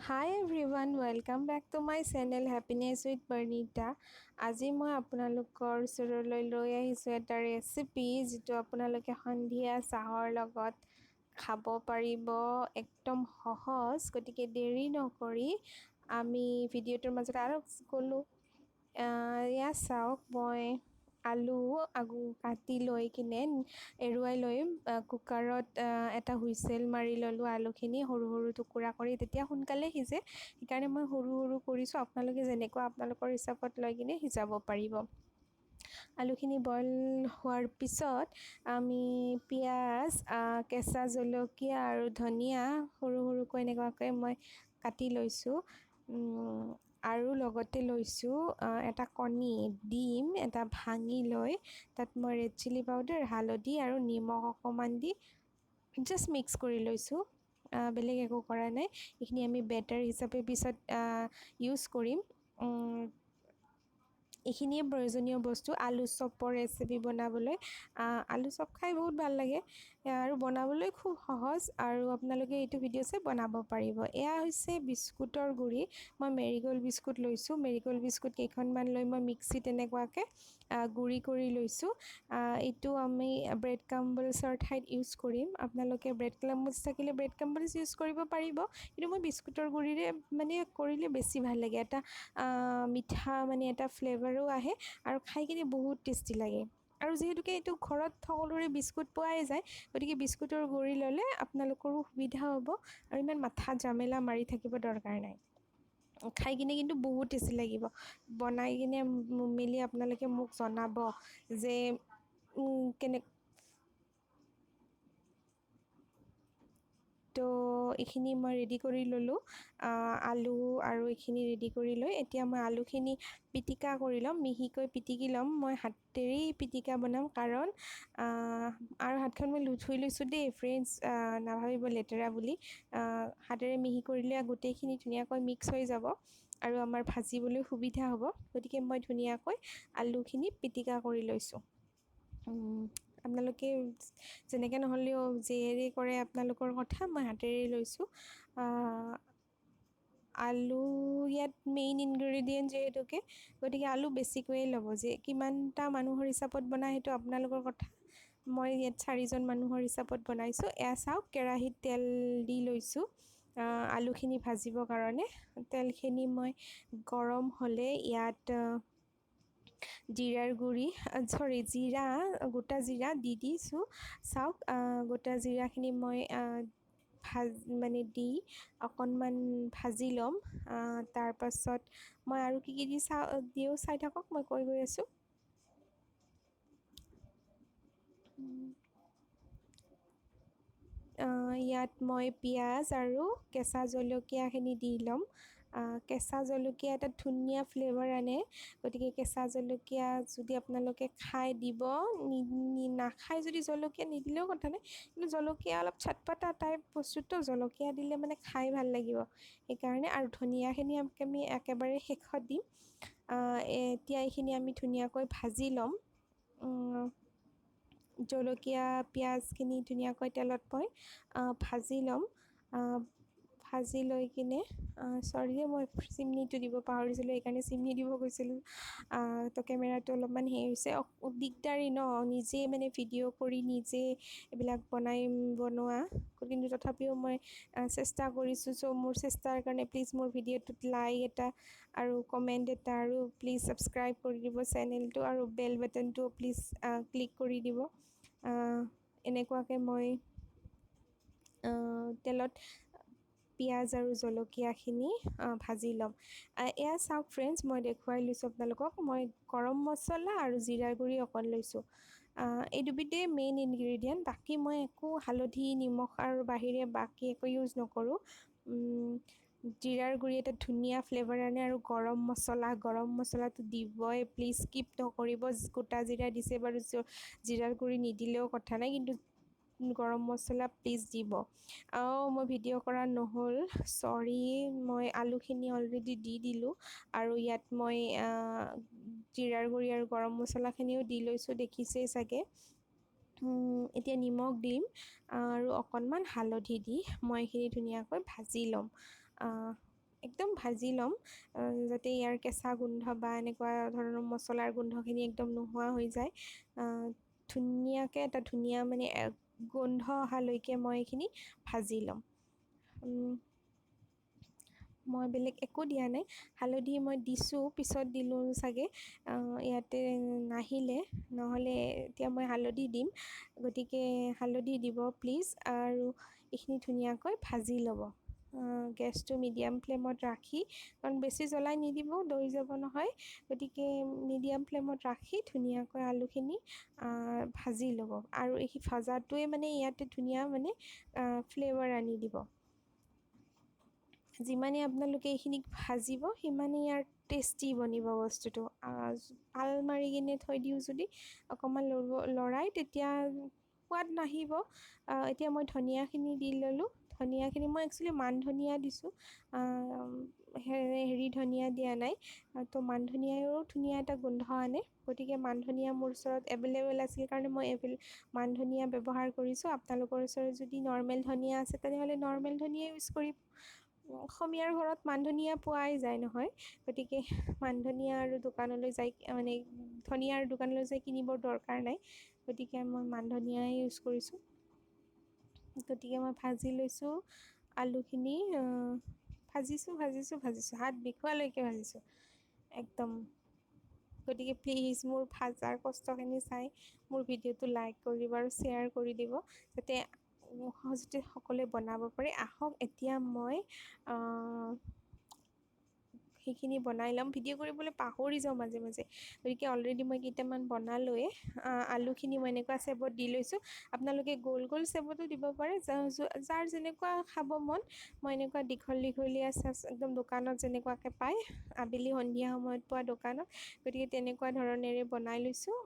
Hi everyone, welcome back to my channel Happiness with Bernita. আজি মই আপোনালোকৰ ওচৰলৈ লৈ আহিছোঁ এটা ৰেচিপি যিটো আপোনালোকে সন্ধিয়া চাহৰ লগত খাব পাৰিব একদম সহজ গতিকে দেৰি নকৰি আমি ভিডিঅ'টোৰ মাজত আৰু গ'লোঁ ইয়া চাওক মই আলু কাটি লৈ কিনে এৰুৱাই লৈ কুকাৰত এটা হুইচেল মাৰি ল'লোঁ আলুখিনি সৰু সৰু টুকুৰা কৰি তেতিয়া সোনকালে সিজে সেইকাৰণে মই সৰু সৰু কৰিছোঁ আপোনালোকে যেনেকুৱা আপোনালোকৰ হিচাপত লৈ কিনে সিজাব পাৰিব আলুখিনি বইল হোৱাৰ পিছত আমি পিঁয়াজ কেঁচা জলকীয়া আৰু ধনিয়া সৰু সৰুকৈ এনেকুৱাকৈ মই কাটি লৈছোঁ আৰু লগতে লৈছোঁ এটা কণী ডিম এটা ভাঙি লৈ তাত মই ৰেড চিলি পাউডাৰ হালধি আৰু নিমখ অকণমান দি জাষ্ট মিক্স কৰি লৈছোঁ বেলেগ একো কৰা নাই এইখিনি আমি বেটাৰ হিচাপে পিছত ইউজ কৰিম এইখিনিয়ে প্ৰয়োজনীয় বস্তু আলু চপৰ ৰেচিপি বনাবলৈ আলু চপ খাই বহুত ভাল লাগে আৰু বনাবলৈ খুব সহজ আৰু আপোনালোকে এইটো ভিডিঅ' চাই বনাব পাৰিব এয়া হৈছে বিস্কুটৰ গুড়ি মই মেৰিগ'ল্ড বিস্কুট লৈছোঁ মেৰিগ'ল্ড বিস্কুট কেইখনমান লৈ মই মিক্সিত এনেকুৱাকৈ গুড়ি কৰি লৈছোঁ এইটো আমি ব্ৰেড ক্ৰাম্বলছৰ ঠাইত ইউজ কৰিম আপোনালোকে ব্ৰেড ক্ৰাম্বলছ থাকিলে ব্ৰেড ক্ৰাম্বলছ ইউজ কৰিব পাৰিব কিন্তু মই বিস্কুটৰ গুড়িৰে মানে কৰিলে বেছি ভাল লাগে এটা মিঠা মানে এটা ফ্লেভাৰো আহে আৰু খাই কিনে বহুত টেষ্টি লাগে আৰু যিহেতুকে এইটো ঘৰত সকলোৰে বিস্কুট পোৱাই যায় গতিকে বিস্কুটৰ গুড়ি ল'লে আপোনালোকৰো সুবিধা হ'ব আৰু ইমান মাথা জামেলা মাৰি থাকিব দৰকাৰ নাই খাই কিনে কিন্তু বহুত টেষ্টি লাগিব বনাই কিনে মেলি আপোনালোকে মোক জনাব যে কেনে তো এইখিনি মই ৰেডি কৰি ল'লোঁ আলু আৰু এইখিনি ৰেডি কৰি লৈ এতিয়া মই আলুখিনি পিটিকা কৰি ল'ম মিহিকৈ পিটিকি ল'ম মই হাতেৰেই পিটিকা বনাম কাৰণ আৰু হাতখন মই ধুই লৈছোঁ দেই ফ্ৰেণ্ডছ নাভাবিব লেতেৰা বুলি হাতেৰে মিহি কৰিলে গোটেইখিনি ধুনীয়াকৈ মিক্স হৈ যাব আৰু আমাৰ ভাজিবলৈ সুবিধা হ'ব গতিকে মই ধুনীয়াকৈ আলুখিনি পিটিকা কৰি লৈছোঁ আপোনালোকে যেনেকৈ নহ'লেও যিহেৰে কৰে আপোনালোকৰ কথা মই হাতেৰে লৈছোঁ আলু ইয়াত মেইন ইনগ্ৰেডিয়েণ্ট যিহেতুকে গতিকে আলু বেছিকৈয়ে ল'ব যে কিমানটা মানুহৰ হিচাপত বনাই সেইটো আপোনালোকৰ কথা মই ইয়াত 4জন মানুহৰ হিচাপত বনাইছোঁ এয়া চাওক কেৰাহীত তেল দি লৈছোঁ আলুখিনি ভাজিবৰ কাৰণে তেলখিনি মই গৰম হ'লে ইয়াত জিৰাৰ গুড়ি জিৰা গোটা জিৰা দি দিছোঁ চাওক গোটা জিৰাখিনি মই দি অকণমান ভাজি ল'ম তাৰপাছত মই আৰু কি দি দিওঁ চাই থাকক মই কৈ গৈ আছোঁ ইয়াত মই পিঁয়াজ আৰু কেঁচা জলকীয়াখিনি দি ল'ম কেঁচা জলকীয়া এটা ধুনীয়া ফ্লেভাৰ আনে গতিকে কেঁচা জলকীয়া যদি আপোনালোকে খাই দিব নাখায় যদি জলকীয়া নিদিলেও কথা নাই কিন্তু জলকীয়া অলপ চটপটা টাইপ বস্তুটো জলকীয়া দিলে মানে খাই ভাল লাগিব সেইকাৰণে আৰু ধনিয়াখিনি আমি একেবাৰে শেষত দিম এতিয়া এইখিনি আমি ধুনীয়াকৈ ভাজি ল'ম জলকীয়া পিঁয়াজখিনি ধুনীয়াকৈ তেলত মই ভাজি ল'ম ভাজি লৈ কিনে চৰি মই চিমনিটো দিব পাহৰিছিলোঁ সেইকাৰণে চিমনি দিব গৈছিলোঁ তো কেমেৰাটো অলপমান হেৰি হৈছে দিগদাৰী ন নিজে মানে ভিডিঅ' কৰি নিজে এইবিলাক বনোৱা কিন্তু তথাপিও মই চেষ্টা কৰিছোঁ চ' মোৰ চেষ্টাৰ কাৰণে প্লিজ মোৰ ভিডিঅ'টোত লাইক এটা আৰু কমেণ্ট এটা আৰু প্লিজ ছাবস্ক্ৰাইব কৰি দিব চেনেলটো আৰু বেল বাটনটো প্লিজ ক্লিক কৰি দিব এনেকুৱাকৈ মই তেলত পিঁয়াজ আৰু জলকীয়াখিনি ভাজি ল'ম এয়া চাওক ফ্ৰেণ্ডছ মই দেখুৱাই লৈছোঁ আপোনালোকক মই গৰম মছলা আৰু জিৰাৰ গুড়ি অকণ লৈছোঁ এই দুবিধেই মেইন ইনগ্ৰেডিয়েণ্ট বাকী মই একো হালধি নিমখ আৰু বাহিৰে বাকী একো ইউজ নকৰোঁ জিৰাৰ গুড়ি এটা ধুনীয়া ফ্লেভাৰ আনে আৰু গৰম মছলাটো দিবই প্লিজ স্কিপ নকৰিব গোটা জিৰা দিছে বাৰু জিৰাৰ গুড়ি নিদিলেও কথা নাই কিন্তু গৰম মছলা প্লিজ দিব মই ভিডিঅ' কৰা নহ'ল চৰি মই আলুখিনি অলৰেডি দি দিলোঁ আৰু ইয়াত মই জিৰাৰ গুড়ি আৰু গৰম মছলাখিনিও দি লৈছোঁ দেখিছেই চাগে এতিয়া নিমখ দিম আৰু অকণমান হালধি দি মই এইখিনি ধুনীয়াকৈ ভাজি ল'ম একদম ভাজি ল'ম যাতে ইয়াৰ কেঁচা গোন্ধ বা এনেকুৱা ধৰণৰ মছলাৰ গোন্ধখিনি একদম নোহোৱা হৈ যায়। ধুনীয়াকৈ এটা ধুনীয়া মানে গোন্ধ অহালৈকে মই এইখিনি ভাজি ল'ম। মই বেলেগ একো দিয়া নাই, হালধি মই দিছোঁ, পিছত দিলোঁ চাগে, ইয়াতে নাহিলে, নহ'লে এতিয়া মই হালধি দিম, গতিকে হালধি দিব প্লিজ। আৰু এইখিনি ধুনীয়াকৈ ভাজি ল'ব। গেছটো মিডিয়াম ফ্লেমত ৰাখি, কাৰণ বেছি জ্বলাই নিদিব, দৈ যাব নহয়, গতিকে মিডিয়াম ফ্লেমত ৰাখি ধুনীয়াকৈ আলুখিনি ভাজি ল'ব। আৰু এই ভাজাটোৱে মানে ইয়াতে ধুনীয়া মানে ফ্লেভাৰ আনি দিব। যিমানে আপোনালোকে এইখিনিক ভাজিব সিমানেই ইয়াৰ টেষ্টি বনিব বস্তুটো। আল মাৰি কিনে থৈ দিওঁ যদি অকণমান লৰাই, তেতিয়া সোৱাদ নাহিব। এতিয়া মই ধনিয়াখিনি দি ল'লোঁ। ধনিয়াখিনি মই একচুৱেলি মান ধনিয়া দিছোঁ, হেৰি ধনিয়া দিয়া নাই, তো মান ধনিয়াৰো ধুনীয়া এটা গোন্ধ আনে, গতিকে মান ধনিয়া মোৰ ওচৰত এভেইলেবল আছিল কাৰণে মই মান ধনিয়া ব্যৱহাৰ কৰিছোঁ। আপোনালোকৰ ওচৰত যদি নৰ্মেল ধনিয়া আছে তেনেহ'লে নৰ্মেল ধনিয়া ইউজ কৰিব। অসমীয়াৰ ঘৰত মান ধনিয়া পোৱাই যায় নহয়, গতিকে মান ধনিয়া আৰু দোকানলৈ যাই মানে ধনিয়াৰ দোকানলৈ যাই কিনিবৰ দৰকাৰ নাই, গতিকে মই মান ধনিয়াই ইউজ কৰিছোঁ। গতিকে মই ভাজি লৈছোঁ আলুখিনি, ভাজিছোঁ হাত বিষোৱালৈকে ভাজিছোঁ একদম। গতিকে প্লিজ মোৰ ভাজাৰ কষ্টখিনি চাই মোৰ ভিডিঅ'টো লাইক কৰি দিব আৰু শ্বেয়াৰ কৰি দিব, যাতে সহজতে সকলোৱে বনাব পাৰে। আহক এতিয়া মই সেইখিনি বনাই ল'ম। ভিডিঅ' কৰিবলৈ পাহৰি যাওঁ মাজে মাজে, গতিকে অলৰেডি মই কেইটামান বনালোৱে। আলুখিনি মই এনেকুৱা চেপত দি লৈছোঁ, আপোনালোকে গোল গোল চেপতো দিব পাৰে, যাৰ যেনেকুৱা খাব মন। মই এনেকুৱা দীঘলীয়া একদম দোকানত যেনেকুৱাকৈ পায়, আবেলি সন্ধিয়া সময়ত পোৱা দোকানত, গতিকে তেনেকুৱা ধৰণেৰে বনাই লৈছোঁ।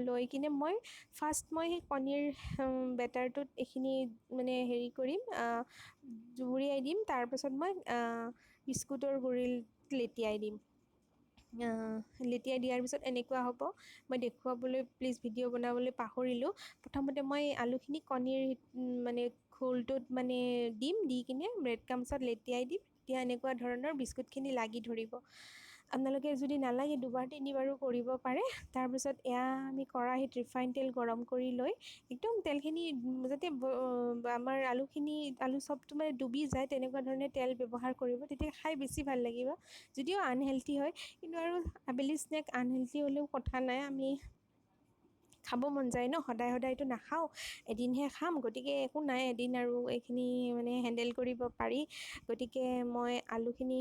লৈ কিনে মই ফাৰ্ষ্ট সেই কণীৰ বেটাৰটোত এইখিনি মানে হেৰি কৰিম, জুবুৰিয়াই দিম, তাৰপাছত মই বিস্কুটৰ গুড়িত লেটিয়াই দিম। লেটিয়াই দিয়াৰ পিছত এনেকুৱা হ'ব। মই দেখুৱাবলৈ প্লিজ ভিডিঅ' বনাবলৈ পাহৰিলোঁ। প্ৰথমতে মই আলুখিনি কণীৰ মানে ঘোলটোত মানে দি কিনে ব্ৰেড ক্ৰাম্বছত লেটিয়াই দিম, তেতিয়া এনেকুৱা ধৰণৰ বিস্কুটখিনি লাগি ধৰিব। আপোনালোকে যদি নালাগে দুবাৰ তিনিবাৰো কৰিব পাৰে। তাৰপিছত এয়া আমি কেৰাহীত ৰিফাইন তেল গৰম কৰি লৈ একদম তেলখিনি যাতে আমাৰ আলু চপটো মানে ডুবি যায় তেনেকুৱা ধৰণে তেল ব্যৱহাৰ কৰিব, তেতিয়া খাই বেছি ভাল লাগিব। যদিও আনহেল্থি হয়, কিন্তু আৰু আবেলি স্নেক আনহেল্থি হ'লেও কথা নাই, আমি খাব মন যায় ন, সদায় সদায়তো নাখাওঁ, এদিনহে খাম, গতিকে একো নাই, এদিন আৰু এইখিনি মানে হেণ্ডেল কৰিব পাৰি। গতিকে মই আলুখিনি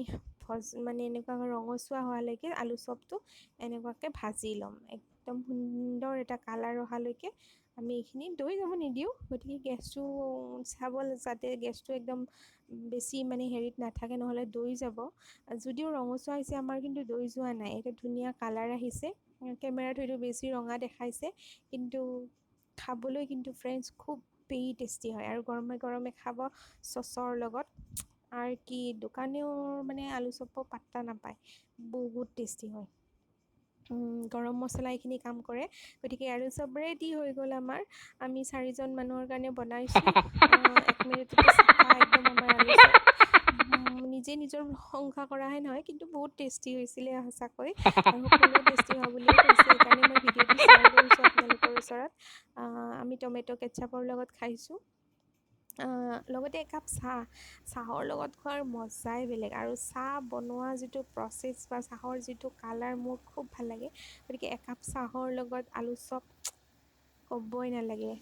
মানে এনেকুৱা ৰঙচুৱা হোৱালৈকে আলু চপটো এনেকুৱাকৈ ভাজি ল'ম, একদম সুন্দৰ এটা কালাৰ অহালৈকে। আমি এইখিনি দৈ যাব নিদিওঁ, গতিকে গেছটো চাব, যাতে গেছটো একদম বেছি মানে হেৰিত নাথাকে, নহ'লে দৈ যাব। যদিও ৰঙচুৱা হৈছে, আমাৰ কিন্তু দৈ যোৱা নাই, এটা ধুনীয়া কালাৰ আহিছে। কেমেৰাত হয়তো বেছি ৰঙা দেখাইছে, কিন্তু খাবলৈ কিন্তু ফ্ৰেণ্ডছ খুবেই টেষ্টি হয়। আৰু গৰমে গৰমে খাব চচৰ লগত, আৰু কি দোকানেও মানে আলু চপো পাত্তা নাপায়, বহুত টেষ্টি হয়। গৰম মছলা এইখিনি কাম কৰে। গতিকে আলু চপ ৰেডি হৈ গ'ল আমাৰ। আমি 4জন মানুহৰ কাৰণে বনাইছোঁ, 1 মিনিটতে চাফা একদম আমাৰ আলু চপ। নিজে নিজৰ প্ৰশংসা কৰাহে নহয়, কিন্তু বহুত টেষ্টি হৈছিলে সঁচাকৈ, আৰু সকলোৱে টেষ্টি হোৱা বুলিয়ে কৈছে, সেইকাৰণে মই ভিডিঅ'টো শ্বেয়াৰ কৰিছোঁ আপোনালোকৰ ওচৰত। আমি টমেট' কেটচাপৰ লগত খাইছোঁ, লগতে একাপ চাহৰ লগত খোৱাৰ মজাই বেলেগ। আৰু চাহ বনোৱা যিটো প্ৰচেছ বা চাহৰ যিটো কালাৰ মোৰ খুব ভাল লাগে, গতিকে একাপ চাহৰ লগত আলু চপ ক'বই নালাগে।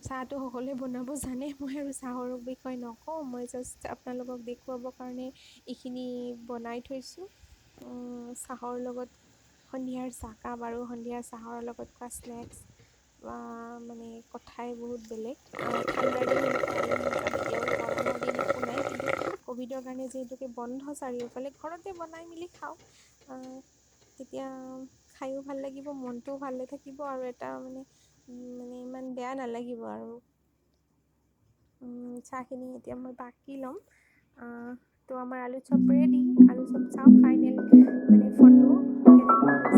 চাহটো সকলোৱে বনাব জানে, মই আৰু চাহৰ বিষয়ে নকওঁ, মই জাষ্ট আপোনালোকক দেখুৱাবৰ কাৰণে এইখিনি বনাই থৈছোঁ। চাহৰ লগত সন্ধিয়াৰ চাহকাপ আৰু সন্ধিয়াৰ চাহৰ লগত খোৱা স্নেক্স মানে কথাই বহুত বেলেগ। ঠাণ্ডাৰ দিন হ'লেতো আৰু মজা, এতিয়া বাৰু গৰমৰ দিন একো নাই, কিন্তু ক'ভিডৰ কাৰণে যিহেতুকে বন্ধ চাৰিওফালে, ঘৰতে বনাই মেলি খাওঁ, তেতিয়া খায়ো ভাল লাগিব, মনটোও ভালে থাকিব, আৰু এটা মানে ইমান বেয়া নালাগিব আৰু। চাহখিনি এতিয়া মই বাকি ল'ম। তো আমাৰ আলু চপ ৰেডি। আলু চপ চাওঁ ফাইনেল মানে ফটো কেনেকুৱা হৈছে।